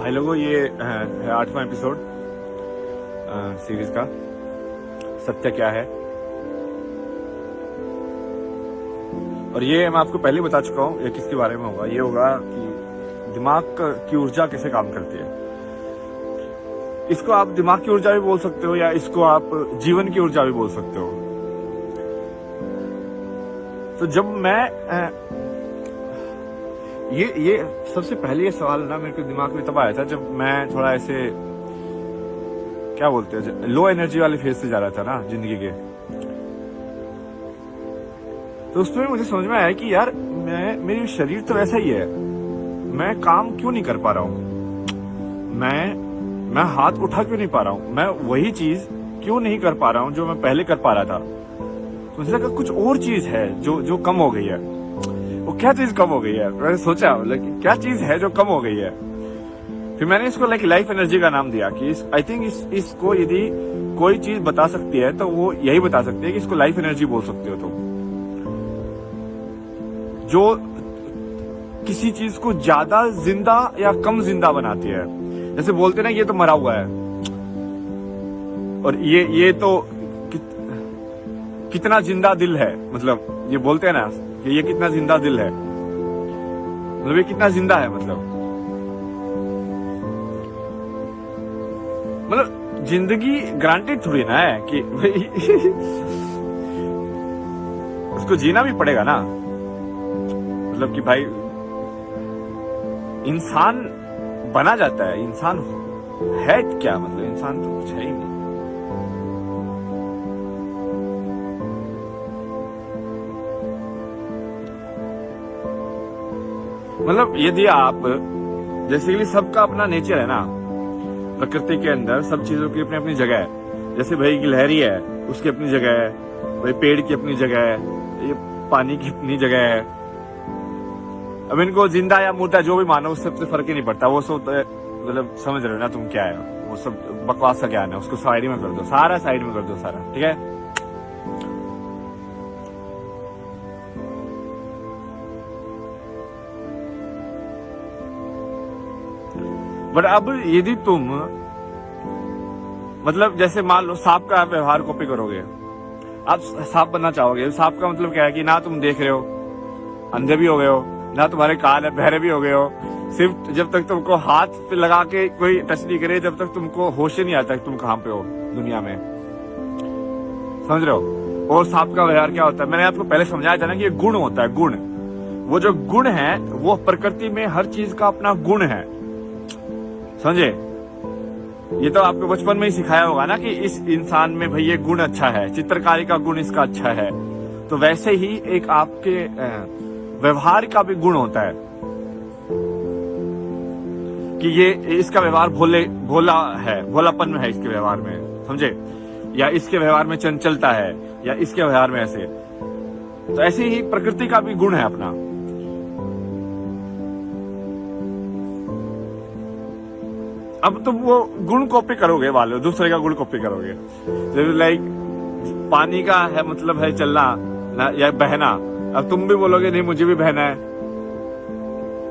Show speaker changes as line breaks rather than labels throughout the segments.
भाई लोगों, ये है 8वां एपिसोड सीरीज का सत्य क्या है। और ये मैं आपको पहले बता चुका हूँ, ये किसके बारे में होगा। ये होगा कि दिमाग की ऊर्जा कैसे काम करती है। इसको आप दिमाग की ऊर्जा भी बोल सकते हो या इसको आप जीवन की ऊर्जा भी बोल सकते हो। तो जब मैं ये सबसे पहले ये सवाल ना मेरे को दिमाग में तब आया था जब मैं थोड़ा ऐसे क्या बोलते हैं लो एनर्जी वाले फेज से जा रहा था ना जिंदगी के। तो उसमें मुझे समझ में आया कि यार मेरी शरीर तो वैसा ही है, मैं काम क्यों नहीं कर पा रहा हूँ, मैं हाथ उठा क्यों नहीं पा रहा हूँ, मैं वही चीज क्यों नहीं कर पा रहा हूँ जो मैं पहले कर पा रहा था। तो मुझे लगा कुछ और चीज है जो कम हो गई है। वो क्या चीज कम हो गई है, मैंने सोचा क्या चीज है जो कम हो गई है। फिर मैंने इसको लाइफ एनर्जी का नाम दिया कि आई थिंक इसको यदि कोई चीज बता सकती है तो वो यही बता सकती है कि इसको लाइफ एनर्जी बोल सकते हो तुम। जो किसी चीज को ज्यादा जिंदा या कम जिंदा बनाती है। जैसे बोलते ना ये तो मरा हुआ है, और ये तो कितना जिंदा दिल है, मतलब ये बोलते हैं ना कि ये कितना जिंदा दिल है, मतलब ये कितना जिंदा है, मतलब जिंदगी ग्रांटेड थोड़ी ना है कि भाई उसको जीना भी पड़ेगा ना। मतलब कि भाई इंसान बना जाता है, इंसान है क्या, मतलब इंसान तो कुछ है ही नहीं। मतलब यदि आप जैसे सबका अपना नेचर है ना, प्रकृति के अंदर सब चीजों की अपनी अपनी जगह है। जैसे भाई गिलहरी है, उसकी अपनी जगह है, भाई पेड़ की अपनी जगह है, ये पानी की अपनी जगह है। अब इनको जिंदा या मुर्दा जो भी मानो उससे फर्क ही नहीं पड़ता। वो सब मतलब समझ रहे हो ना तुम क्या है, वो सब बकवास का ज्ञान है, उसको साइड में कर दो, सारा साइड में कर दो सारा, ठीक है। बट अब यदि तुम मतलब जैसे मान लो सांप का व्यवहार कॉपी करोगे, आप सांप बनना चाहोगे। सांप का मतलब क्या है कि ना तुम देख रहे हो, अंधे भी हो गए हो, ना तुम्हारे कान है, बहरे भी हो गए हो। सिर्फ जब तक तुमको हाथ पे लगा के कोई टच नहीं करे, जब तक तुमको होश ही नहीं आता कि तुम कहाँ पे हो दुनिया में, समझ रहे हो। और सांप का व्यवहार क्या होता है, मैंने आपको पहले समझाया था ना कि ये गुण होता है, गुण। वो जो गुण है वो प्रकृति में हर चीज का अपना गुण है, समझे। ये तो आपको बचपन में ही सिखाया होगा ना कि इस इंसान में भाई ये गुण अच्छा है, चित्रकारी का गुण इसका अच्छा है। तो वैसे ही एक आपके व्यवहार का भी गुण होता है कि ये इसका व्यवहार भोला है, भोलापन में है इसके व्यवहार में, समझे। या इसके व्यवहार में चंचलता है, या इसके व्यवहार में ऐसे। तो ऐसे ही प्रकृति का भी गुण है अपना। अब तुम वो गुण कॉपी करोगे, वाले दूसरे का गुण कॉपी करोगे। जैसे लाइक पानी का है मतलब है चलना ना या बहना। अब तुम भी बोलोगे नहीं मुझे भी बहना है,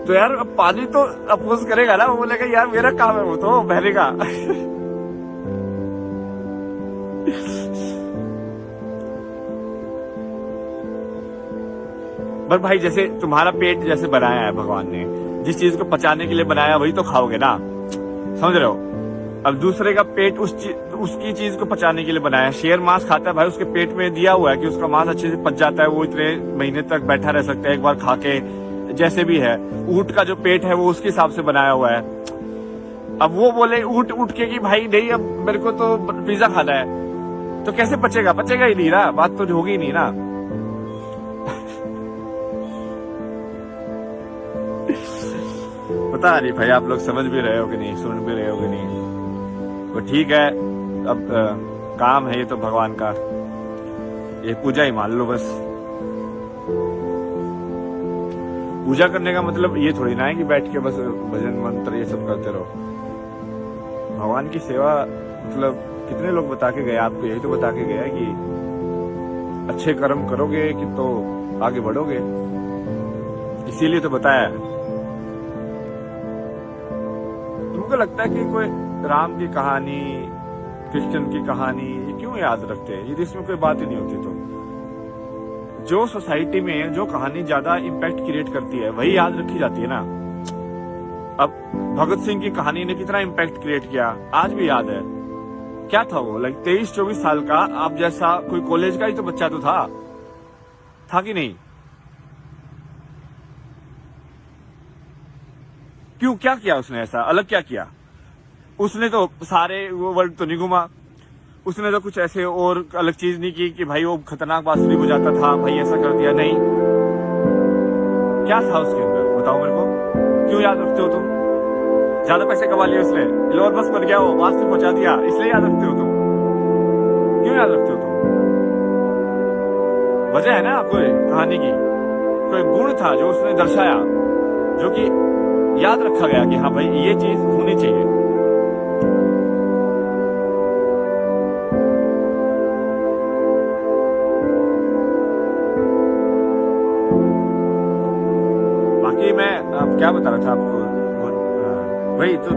तो यार अब पानी तो अपोज करेगा ना, वो बोलेगा यार मेरा काम है वो तो बहने का। पर भाई जैसे तुम्हारा पेट जैसे बनाया है भगवान ने, जिस चीज को पचाने के लिए बनाया वही तो खाओगे ना, समझ रहे हो। अब दूसरे का पेट उसकी चीज को पचाने के लिए बनाया। शेर मांस खाता है भाई, उसके पेट में दिया हुआ है कि उसका मांस अच्छे से पच जाता है, वो इतने महीने तक बैठा रह सकता है एक बार खा के, जैसे भी है। ऊंट का जो पेट है वो उसके हिसाब से बनाया हुआ है। अब वो बोले ऊंट के कि भाई नहीं अब मेरे को तो पिज्जा खाना है, तो कैसे पचेगा, पचेगा ही नहीं ना, बात तो होगी नहीं ना। पता नहीं भाई आप लोग समझ भी रहे हो कि नहीं, सुन भी रहे हो कि नहीं। तो ठीक है, अब काम है ये तो भगवान का, ये पूजा ही मान लो बस। पूजा करने का मतलब ये थोड़ी ना है कि बैठ के बस भजन मंत्र ये सब करते रहो। भगवान की सेवा मतलब कितने लोग बता के गए आपको, यही तो बता के गया कि अच्छे कर्म करोगे कि तो आगे बढ़ोगे, इसीलिए तो बताया। उनको लगता है कि कोई राम की कहानी, कृष्ण की कहानी ये क्यों याद रखते हैं, यदि इसमें कोई बात ही नहीं होती तो। जो सोसाइटी में जो कहानी ज्यादा इम्पैक्ट क्रिएट करती है वही याद रखी जाती है ना। अब भगत सिंह की कहानी ने कितना इम्पैक्ट क्रिएट किया, आज भी याद है। क्या था वो, लाइक 23-24 साल का, आप जैसा कोई कॉलेज का ही तो बच्चा तो था कि नहीं? क्यों, क्या किया उसने ऐसा अलग, क्या किया उसने? तो सारे वो वर्ल्ड तो नहीं घुमा उसने, तो कुछ ऐसे और अलग चीज नहीं की कि भाई वो खतरनाक बांसुरी बजाता था, भाई ऐसा कर दिया, नहीं। क्या था उसके अंदर, बताओ मेरे को। क्यों याद रखते हो तुम? ज्यादा पैसे कमा लिए उसने, इलोन मस्क बन गया, वो मार्स पे पहुंचा दिया, इसलिए याद रखते हो तुम? क्यों याद रखते हो तुम? वजह है ना कोई कहानी की, कोई गुण था जो उसने दर्शाया, जो कि याद रखा गया कि हाँ भाई ये चीज होनी चाहिए। बाकी मैं अब क्या बता रहा था आपको, वही तो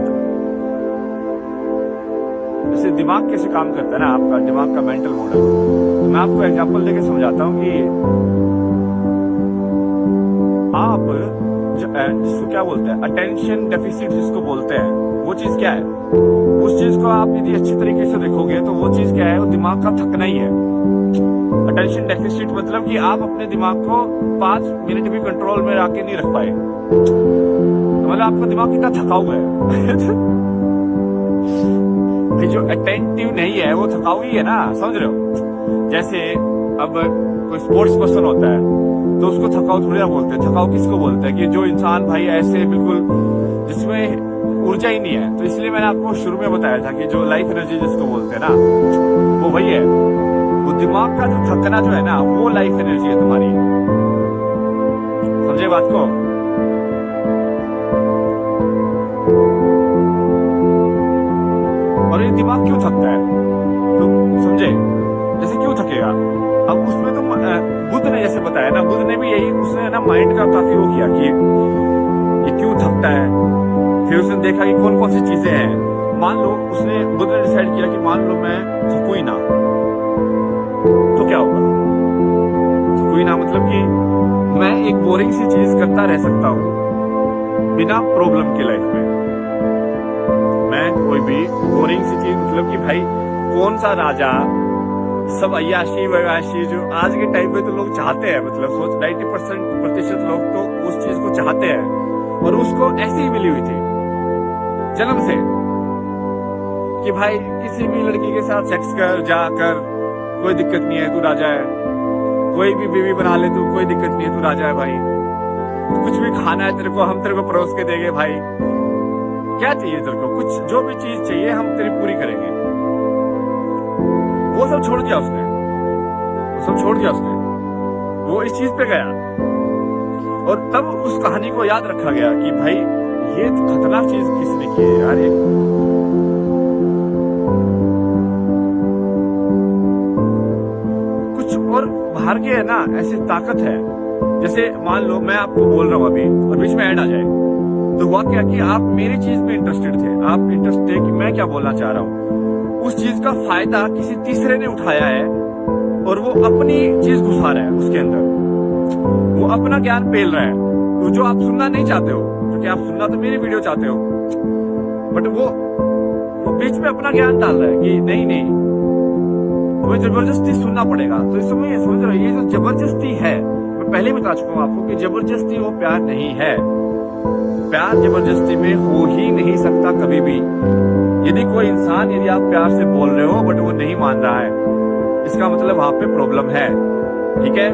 जैसे दिमाग कैसे काम करता है ना, आपका दिमाग का मेंटल मॉडल। तो मैं आपको एग्जांपल देके समझाता हूँ कि आप जिसको क्या बोलते हैं, अटेंशन डेफिसिट जिसको बोलते हैं, वो चीज क्या है? उस चीज को आप यदि अच्छी तरीके से देखोगे तो वो चीज क्या है, वो दिमाग का थकना ही है। अटेंशन डेफिसिट मतलब कि आप अपने दिमाग को 5 मिनट भी कंट्रोल में आके नहीं रख पाए, तो मतलब आपका दिमाग कितना थका हुआ है। जो अटेंटिव नहीं है वो थकाऊ ही है ना, समझ रहे हो? जैसे अब कोई स्पोर्ट्स पर्सन होता है तो उसको थकाऊ थोड़ी ना बोलते हैं। थकाऊ किसको बोलते हैं? कि जो इंसान भाई ऐसे बिल्कुल जिसमें ऊर्जा ही नहीं है। तो इसलिए मैंने आपको शुरू में बताया था कि जो लाइफ एनर्जी जिसको बोलते हैं ना, वो वही है। वो दिमाग का जो थकना जो है ना, वो लाइफ एनर्जी है तुम्हारी। समझे बात को? और ये दिमाग क्यों थकता है तो समझे, जैसे क्यों थकेगा? अब उसमें तो बुद्ध ने जैसे बताया ना, बुद्ध ने भी यही, उसने ना माइंड का काफी वो किया कि ये क्यों थकता है। फिर उसने देखा कि कौन कौन सी चीजें हैं। मान लो उसने, बुद्ध ने डिसाइड किया कि मान लो मैं थकू ही ना, तो क्या होगा? थकू ही ना मतलब कि मैं एक बोरिंग सी चीज करता रह सकता हूँ बिना प्रॉब्लम के लाइफ में। मैं कोई भी बोरिंग सी चीज, मतलब कि भाई कौन सा राजा, सब अय्याशी वयाशी जो आज के टाइम में तो लोग चाहते हैं, मतलब सोच 90% लोग तो उस चीज को चाहते हैं, और उसको ऐसी ही मिली हुई थी जन्म से कि भाई किसी भी लड़की के साथ सेक्स कर, जाकर, कोई दिक्कत नहीं है, तू राजा है। कोई भी बीवी बना ले तू, कोई दिक्कत नहीं है, तू राजा है भाई। कुछ भी खाना है तेरे को, हम तेरे को परोस के देंगे भाई। क्या चाहिए तेरे को? कुछ जो भी चीज चाहिए हम तेरी पूरी करेंगे। वो सब छोड़ दिया उसने, वो इस चीज पे गया, और तब उस कहानी को याद रखा गया कि भाई ये खतरनाक चीज किसने की है यार। कुछ और बाहर के है ना, ऐसी ताकत है। जैसे मान लो मैं आपको बोल रहा हूं अभी और बीच में ऐड आ जाए, तो हुआ क्या कि आप मेरी चीज में इंटरेस्टेड थे, आप इंटरेस्ट थे कि मैं क्या बोलना चाह रहा हूँ। उस चीज का फायदा किसी तीसरे ने उठाया है और वो अपनी चीज घुसा रहा है उसके अंदर, वो अपना ज्ञान पेल रहा है। तो जो आप सुनना नहीं चाहते हो, क्योंकि आप सुनना तो मेरी वीडियो चाहते हो, बट वो बीच में अपना ज्ञान डाल रहा है कि नहीं तुम्हें जबरदस्ती सुनना पड़ेगा। तो इस समय समझ रहे हो, ये जो जबरदस्ती है, मैं पहले बता चुका हूँ आपको कि जबरदस्ती वो प्यार नहीं है। प्यार जबरदस्ती में हो ही नहीं सकता कभी भी। यदि कोई इंसान, यदि आप प्यार से बोल रहे हो बट वो नहीं मान रहा है, इसका मतलब वहां पे प्रॉब्लम है। ठीक है?